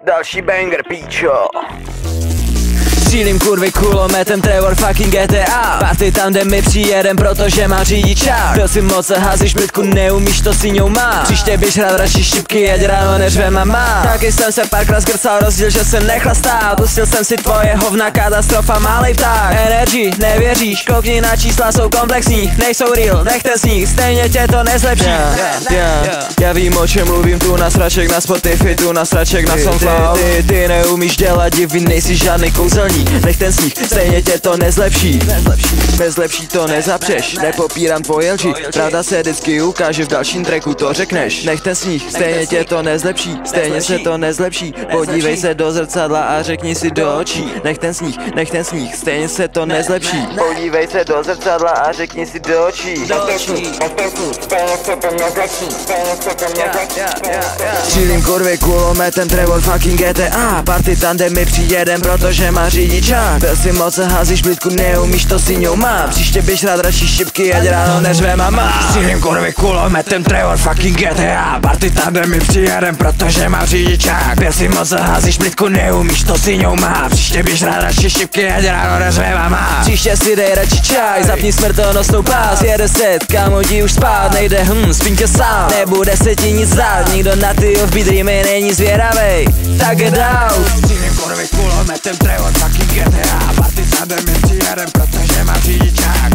Další banger, píčo. Střílím kurvy kulometem, Trevor fucking GTA. Party tam, kde my přijedem, protože má řidičák. Byl si moc a házíš blitku, neumíš, to si ňou má. Příště běž hrát radši šipky, ať ráno neřve mama. Taky jsem se párkrát zgrcal, rozdíl, že se nechlastá. Pustil jsem si tvoje hovna, katastrofa, malej pták. Energy, nevěříš, koukni na čísla, jsou komplexní. Nejsou real, nechte z nich, stejně tě to nezlepší. Já vím, o čem mluvím, tu na sraček na Spotify, tu na sraček na Soundcloud. Ty neumíš dělat divy, nejsi žádný kouzelník. Nech ten sníh, stejně tě to nezlepší. Nezlepší to nezapřeš, nepopírám tvoje lži. Pravda se vždycky ukáže, v dalším tracku to řekneš. Nech ten sníh, stejně tě to nezlepší. Stejně se to nezlepší. Podívej se do zrcadla a řekni si do očí. Nech ten sníh, stejně se to nezlepší. Podívej se do zrcadla a řekni si do očí. Střílím kurvy kulometem, Trevor fucking GTA. Party tam, kde my přijedem, protože má řidičák. Byl si moc a házíš blitku, neumíš, to si ňou má. Příště běž rád radši šipky, ať ráno neřve mama. Střílím kurvy kulometem, Trevor fucking GTA. Party tam, kde my přijedem, protože má řidičák. Byl si moc a házíš blitku, neumíš, to si ňou má. Příště běž rád radši šipky, ať ráno neřve mama. Příště si dej radši čaj, zapni smrtonosnou pás. Jede set, kámo, jdi už spát, nejde spím tě sám. Nebude se ti nic dát, nikdo na ty offbeat mi není zvěravej. Tak get out. Střílím kurvy kulometem, Trevor fucking GTA. Party tam, kde my přijedem, protože má řidičák.